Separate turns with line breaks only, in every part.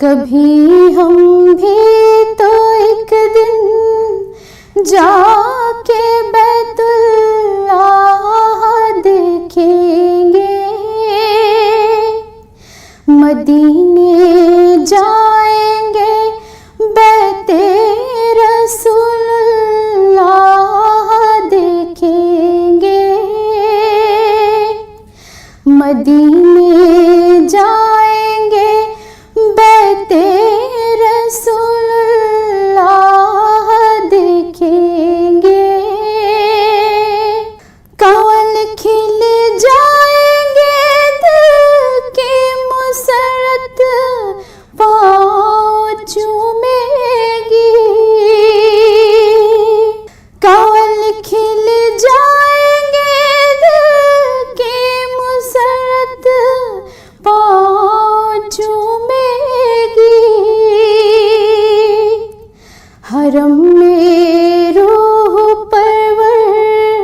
کبھی ہم بھی تو ایک دن جا کے بیت اللہ دیکھیں گے، مدینے جائیں گے، بیت رسول اللہ دیکھیں گے، مدینے جائیں گے، بیت رسول اللہ دیکھیں گے، کنول کھل جائیں گے دل کی مسرت پاؤں چومے گی، کنول کھل جائیں گے دل کی مسرت پاؤں چومے گی، حرم میں روح پرور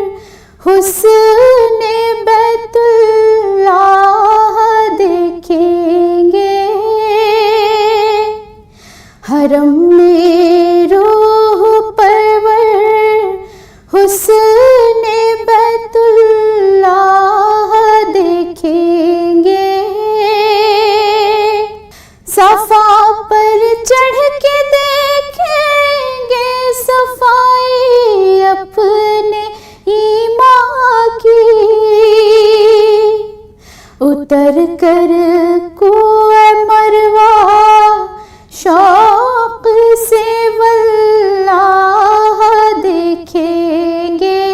حسن بیت اللہ دیکھیں گے، حرم میں روح پرور حسن بیت اللہ دیکھیں گے، صفا پر چڑھ کے دیکھیں گے صفائی اپنے ایمان کی، اتر کر کوہ مروہ شوق سے واللہ دیکھیں گے،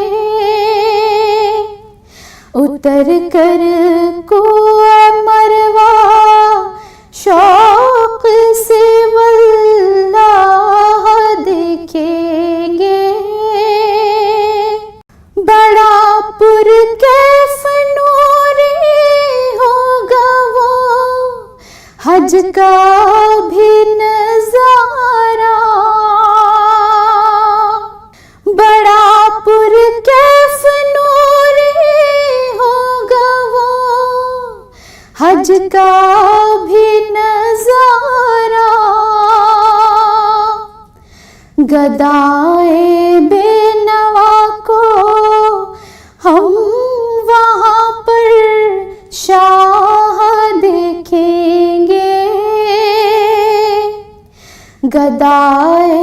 اتر کر کوہ مروہ شوق سے واللہ دیکھیں گے، بڑا پرکیف نوری ہوگا وہ حج کا بھی نظارہ، بڑا پرکیف نوری ہوگا وہ حج کا بھی نظارہ، گدائے بے نوا کو ہم وہاں پر شاہ دیکھیں گے، گدائے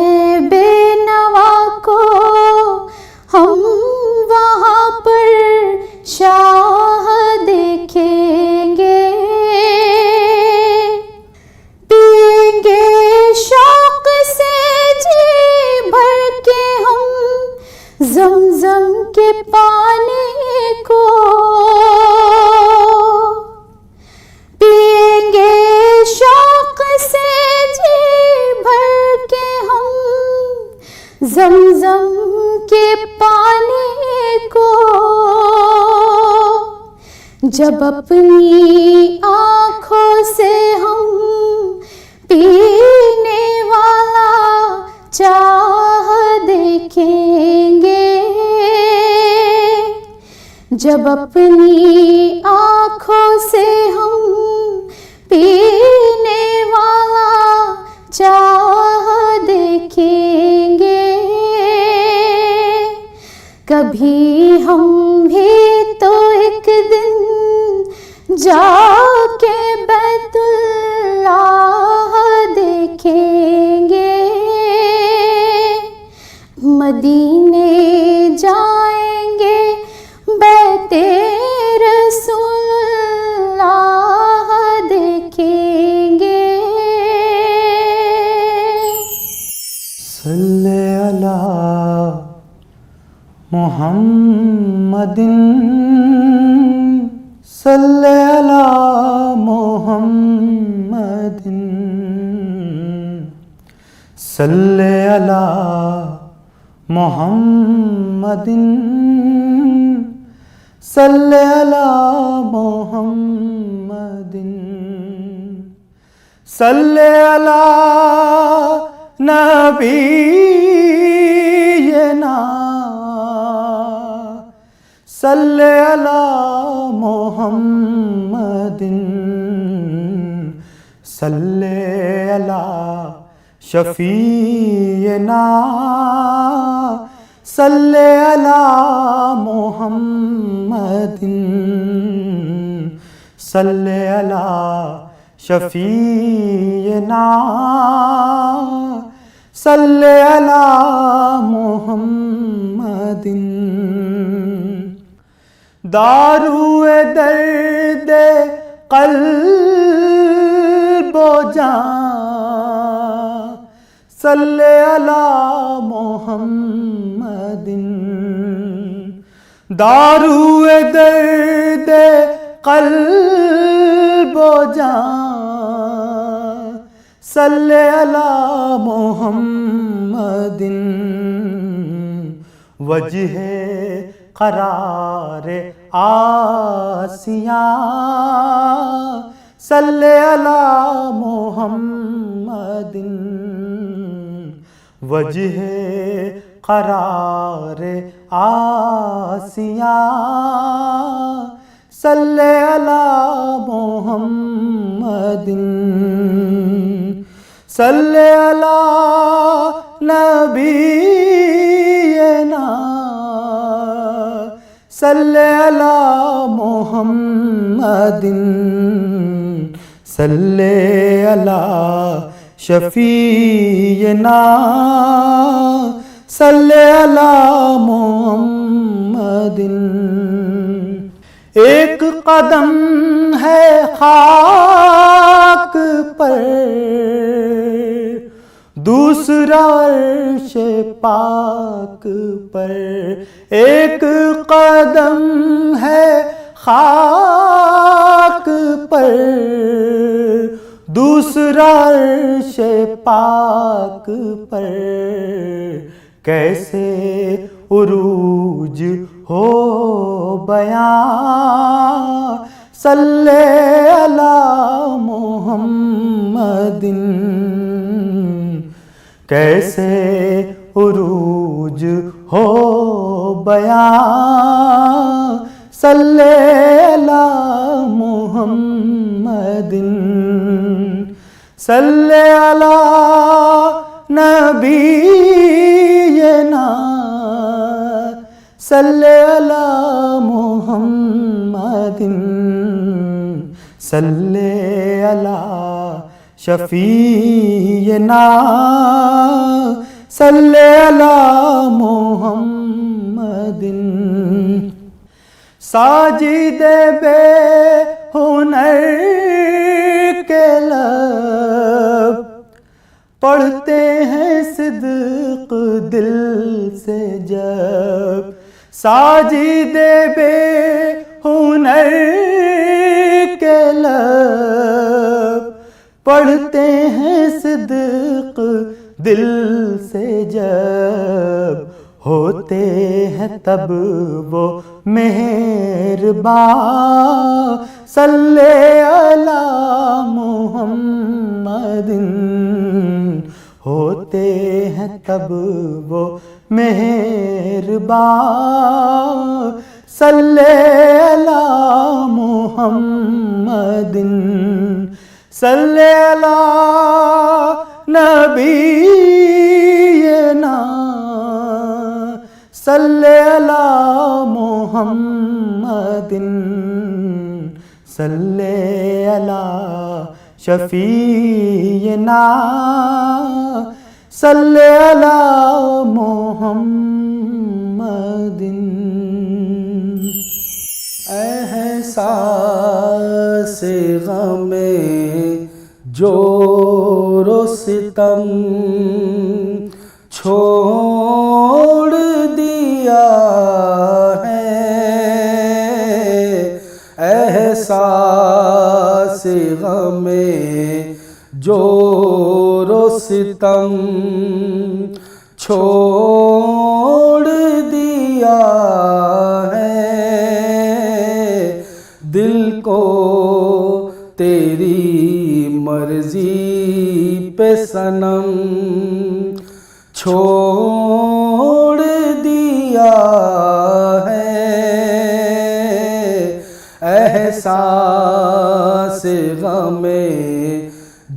بے نوا کو ہم وہاں پر شاہ دیکھیں گے، پئیں گے شوق سے جی بھر کے ہم زمزم کے پانی کو، پئیں گے شوق سے جی بھر کے ہم زمزم کے پانی کو، جب اپنی آنکھوں سے ہم پینے والا چاہ دیکھیں گے، جب اپنی آنکھوں سے ہم پینے والا چاہ دیکھیں گے، کبھی ہم بھی تو ایک دن جا کے بیت اللہ دیکھیں گے، مدینے جائیں گے، بیت رسول اللہ دیکھیں گے،
صلی علی محمد، صلی علی محمد، صلی علی محمد، صلی علی محمد، صلی علی نبینا، صلی علی محمد، صلی علی شفیعنا صلی علی محمد صلی علی شفیعنا صلی علی محمد دارو درد قلب و جان صلی علی محمد دارو درد قلب و جان صلی علی محمد وجہ قرار آسیاں صلی علی محمد وجہ قرار آسیاں صلی علی محمد صلی علی نبینا صلی علی محمد صلی علی شفیعنا صلی علی محمد ایک قدم ہے خاک پر دوسرا عرش پاک پر ایک قدم ہے خاک پر دوسرا عرش پاک پر کیسے عروج ہو بیان صلی علی محمد کیسے عروج ہو بیان صلی علی محمد صلی علی نبینا صلی علی محمد صلی علی شفیعنا صلی علی محمد ساجد بے ہنر کے لب پڑھتے ہیں صدق دل سے جب ساجد بے ہنر کے لب پڑھتے ہیں صدق دل سے جب ہوتے ہیں تب وہ مہربان صلی علی محمد ہوتے ہیں تب وہ مہربان صلی علی محمد صلی علی نبینا صلی علی محمد صلی علی شفیعنا صلی علی محمد احساس غم جور و ستم چھوڑ دیا ہے احساس غم جور و ستم چھوڑ دیا ہے دل کو تیری مرضی پہ صنم چھوڑ دیا ہے احساس غم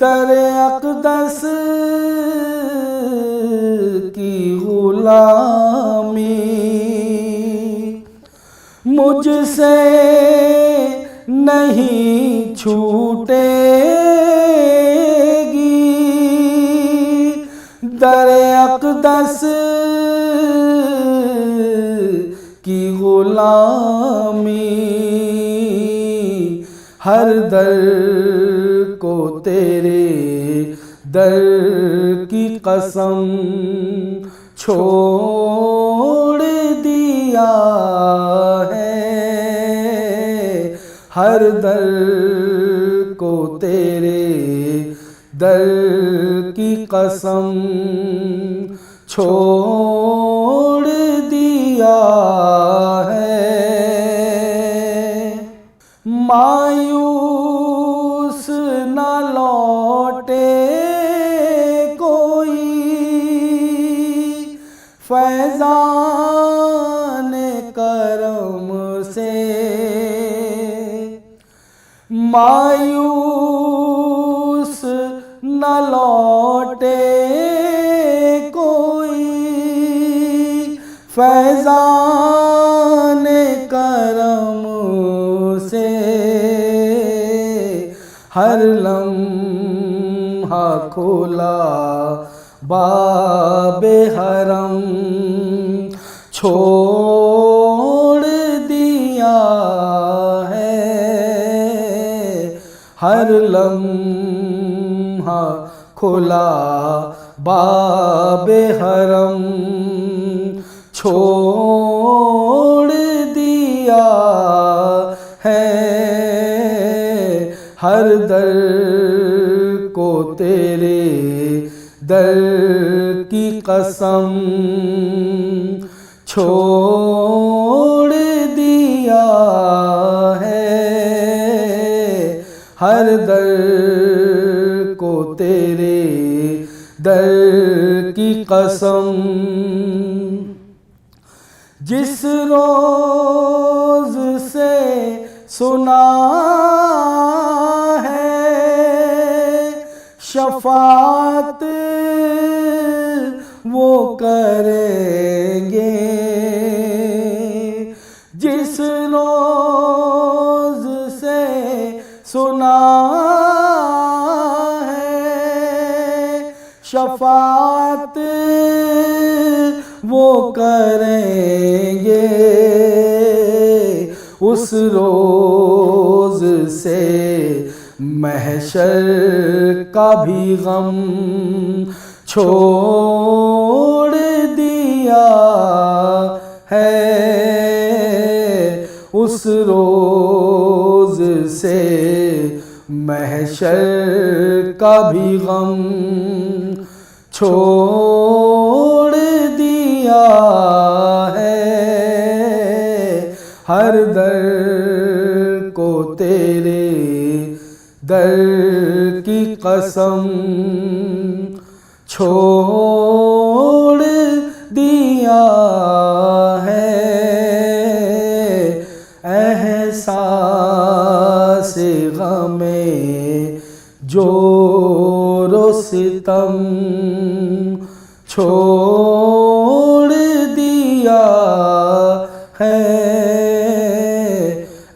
در اقدس کی غلامی مجھ سے نہیں چھوٹے گی در اقدس کی غلامی ہر در کو تیرے در کی قسم چھوڑ دیا ہے ہر در کو تیرے در کی قسم چھوڑ دیا ہے مایوس نہ لوٹے کوئی فیضان کرم سے مایوس نہ لوٹے کوئی فیضان کرم سے ہر لمحہ کھولا باب حرم چھوڑ دیا ہے ہر لمحہ کھلا باب حرم چھوڑ دیا ہے ہر در کو تیرے در کی قسم چھوڑ دیا ہے ہر در کو تیرے در کی قسم جس روز سے سنا ہے شفاعت وہ کریں گے جس روز سے سنا ہے شفاعت وہ کریں گے اس روز سے محشر کا بھی غم چھوڑ دیا ہے اس روز سے محشر کا بھی غم چھوڑ دیا ہے ہر در کو تیرے در کی قسم چھوڑ دیا ہے احساس غم جور و ستم چھوڑ دیا ہے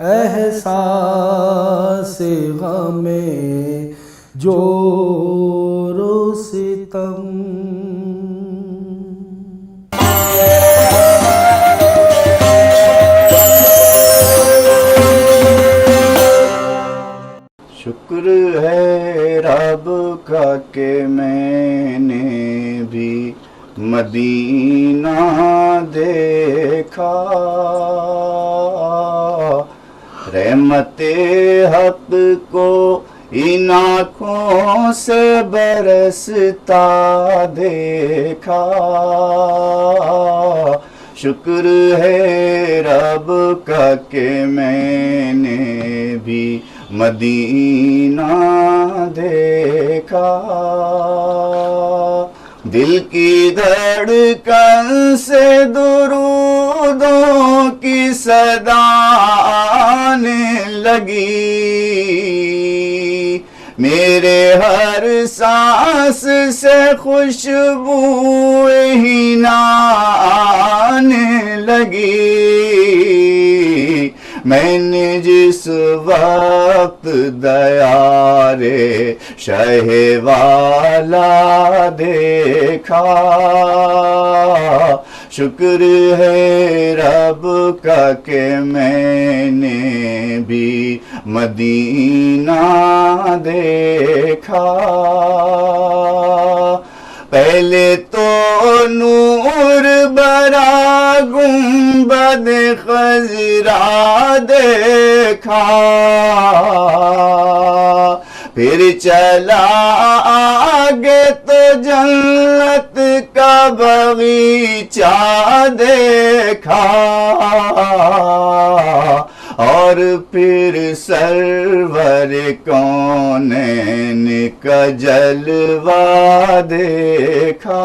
احساس غم جور و ستم
شکر ہے رب کا کہ میں نے بھی مدینہ دیکھا رحمت حق کو ان آنکھوں سے برستا دیکھا شکر ہے رب کا کہ میں نے بھی مدینہ دیکھا دل کی دھڑکن سے درودوں کی صدا آنے لگی میرے ہر سانس سے خوشبو ہی نہ آنے لگی میں نے جس وقت دیار شہ والا دیکھا شکر ہے رب کا کہ میں نے بھی مدینہ دیکھا پہلے تو نور برا گنبد خضرا دیکھا پھر چلا آگے تو جنت کا بغیچہ دیکھا اور پھر سرور کونین کا جلوہ دیکھا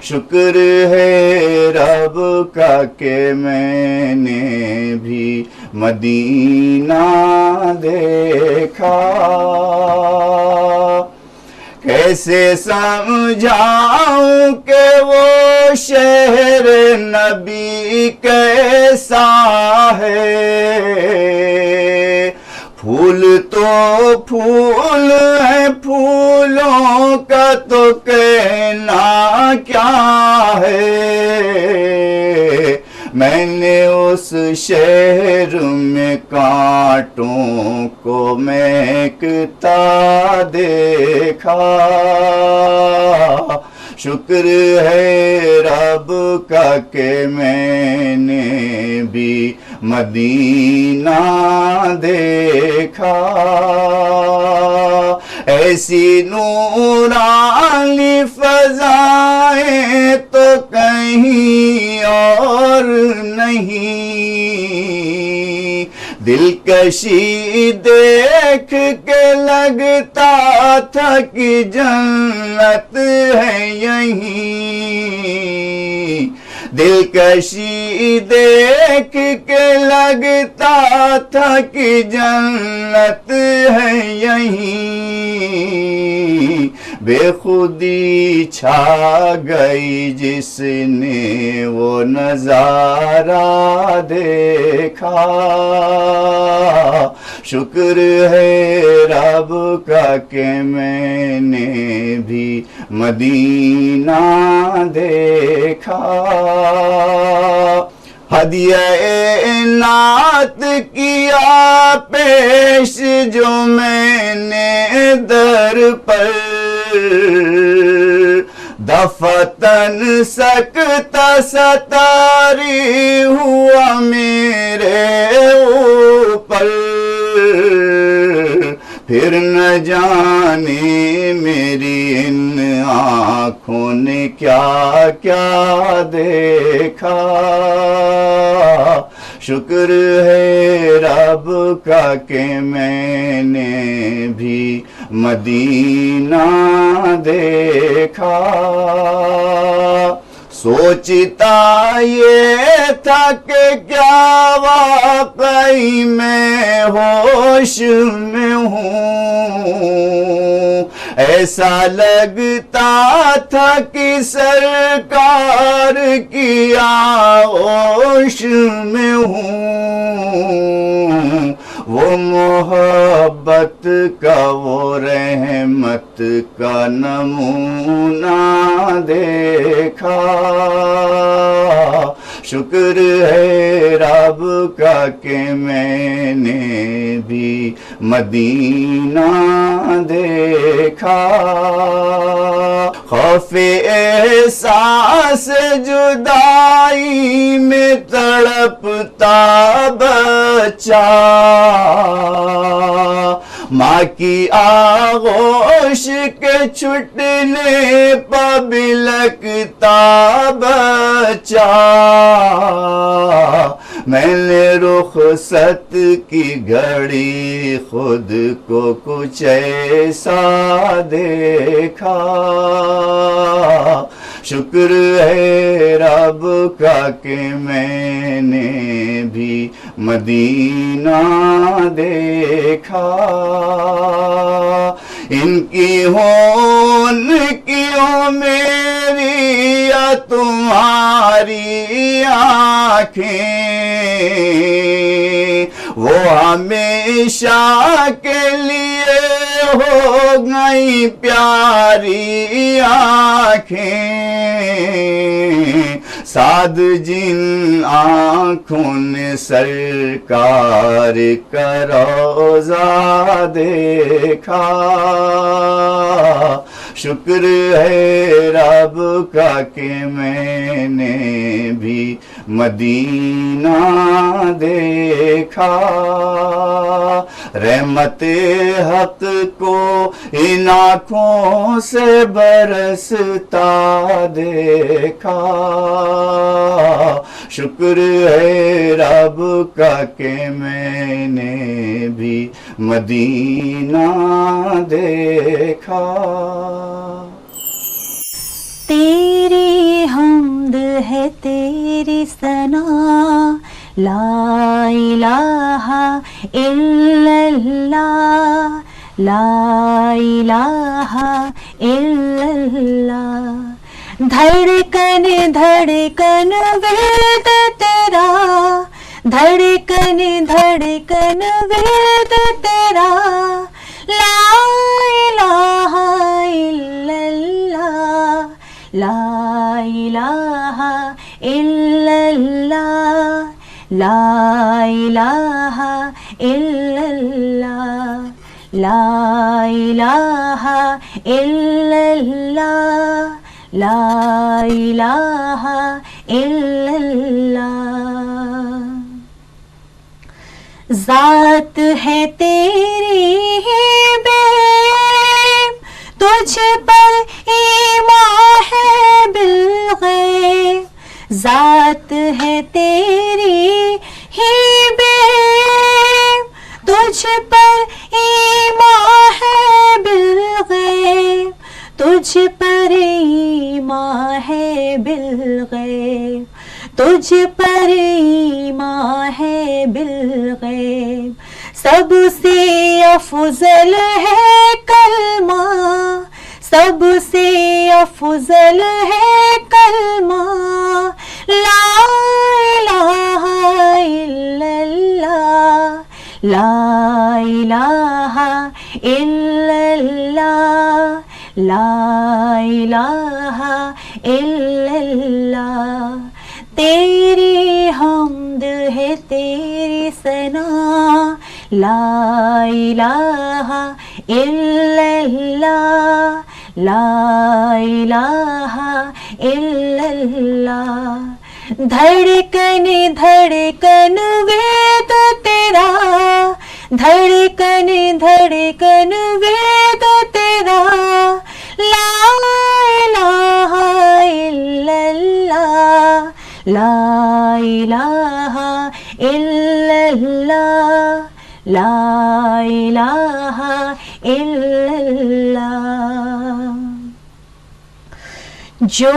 شکر ہے رب کا کہ میں نے بھی مدینہ دیکھا کیسے سمجھاؤں کہ وہ شہر نبی کیسا ہے پھول تو پھول ہے پھولوں کا تو کہنا کیا ہے میں نے اس شہر میں کانٹوں کو مہکتا دیکھا شکر ہے رب کا کہ میں نے بھی مدینہ دیکھا ایسی نورانی فضائیں تو کہیں اور نہیں دلکشی دیکھ کے لگتا تھا کہ جنت ہے یہیں دلکشی دیکھ کے لگتا تھا کہ جنت ہے یہیں بے خودی چھا گئی جس نے وہ نظارہ دیکھا شکر ہے رب کا کہ میں نے بھی مدینہ دیکھا ہدیہ نعت کیا پیش جو میں نے در پر دفتن سکتا ستاری ہوا میرے اوپر پھر نہ جانے میری ان آنکھوں نے کیا کیا دیکھا شکر ہے رب کا کہ میں نے بھی مدینہ دیکھا سوچتا یہ تھا کہ کیا واقعی میں ہوش میں ہوں ایسا لگتا تھا کہ سرکار کی آغوش میں ہوں وہ محبت کا وہ رحمت کا نمونہ دیکھا شکر ہے رب کا کہ میں نے بھی مدینہ دیکھا خوف احساس جدائی میں تڑپتا بچہ ماں کی آغوش کے چھٹنے پہ بلکتا بچہ میں نے رخصت کی گھڑی خود کو کچھ ایسا دیکھا، شکر ہے رب کا کہ میں نے بھی مدینہ دیکھا، ان کی ہوں ان کی ہوں میری یا تمہاری آنکھیں، وہ ہمیشہ کے لیے ہو گئی پیاری آنکھیں، سعد جن آنکھوں نے سرکار کا روضہ دیکھا، شکر ہے رب کا کہ میں نے بھی مدینہ دیکھا، رحمت حق کو ان آنکھوں سے برستا دیکھا، شکر ہے رب کا کہ میں نے بھی مدینہ دیکھا۔
تیری حمد ہے تیری ثنا، لا الہ الا اللہ، لا الہ الا اللہ، دھڑکن دھڑکن ورد تیرا، دھڑکن دھڑکن ورد تیرا، لا الہ الا اللہ، لا الہ الا اللہ، لا الہ الا اللہ، لا الہ الا اللہ، لا الہ الا اللہ۔ ذات ہے تیری بے، تجھ پر ایمان ہے بالغیب، ذات ہے تیری ہی بے، تجھ پر ایمان ہے بالغیب، تجھ پر ایمان ہے بالغیب، تجھ پر ایمان ہے بالغیب، سب سے افضل ہے کلمہ، سب سے افضل ہے کلمہ، لا الہ الا اللہ، لا الہ الا اللہ، لا الہ الا اللہ، تیری حمد ہے تیری ثنا، لا الہ الا اللہ، لا الہ الا اللہ، دھڑکن دھڑکن وید تیرا، دھڑکن دھڑکن وید تیرا، لا الہ الا اللہ، لا الہ الا اللہ، لا الہ الا اللہ۔ جو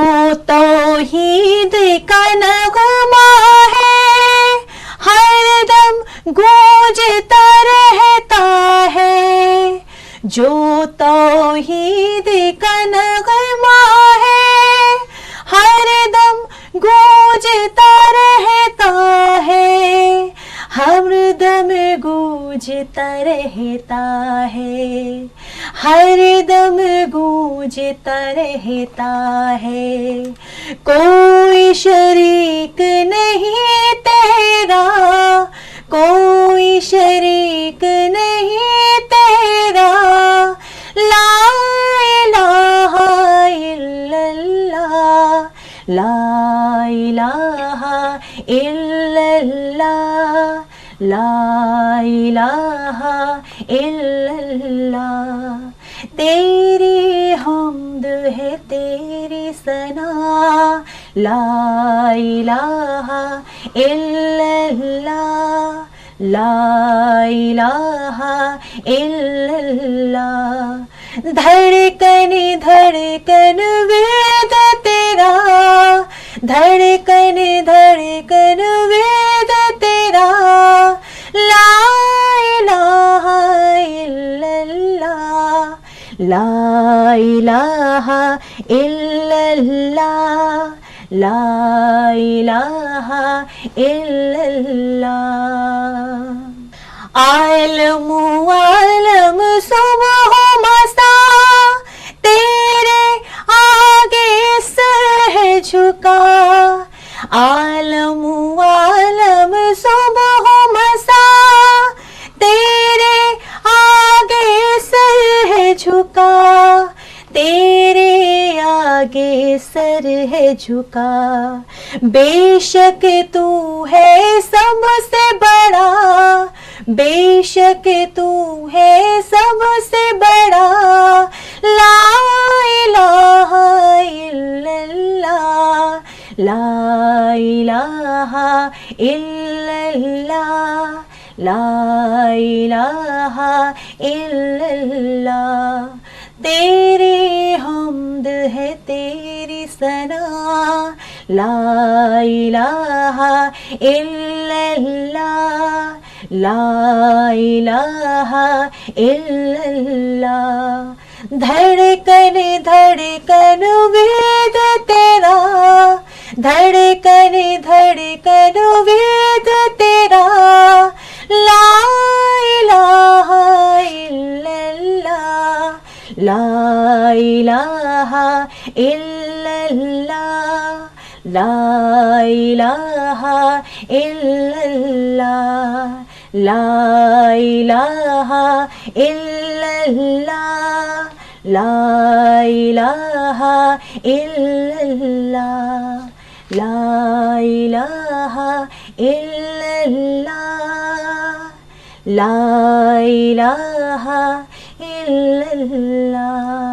توحید کا نغمہ ہے ہر دم گونجتا رہتا ہے، جو توحید کا نغمہ ہے ہر دم گونجتا رہتا ہے، ہر دم گونجتا رہتا ہے، ہر دم گونجتا رہتا ہے، کوئی شریک نہیں تیرا، کوئی شریک نہیں تیرا، لا الہ الا اللہ، لا الہ الا اللہ، لا الہ الا اللہ، تیری حمد ہے تیری ثنا، لا الہ الا اللہ لا الہ الا اللہ دھڑکن دھڑکن وید تیرا دھڑکن دھڑکن وید تیرا لا الہ الا اللہ لا الہ الا اللہ لا الہ الا اللہ عالم عالم صبح مساء تیرے آگے سر ہے جھکا عالم عالم صبح مساء تیرے آگے سر ہے جھکا تیرے آگے سر ہے جھکا بے شک تو ہے سب سے بڑا بے شک تو ہے سب سے بڑا لا الہ الا اللہ لا الہ الا اللہ لا الہ الا اللہ تیری حمد ہے تیری ثنا لا الہ الا اللہ لا الہ الا اللہ دھڑکن دھڑکن وید تیرا دھڑکن دھڑکن وید تیرا لا الہ الا اللہ لا الہ الا اللہ لا الہ الا اللہ لا الہ الا اللہ لا الہ الا اللہ لا الہ الا اللہ لا الہ الا اللہ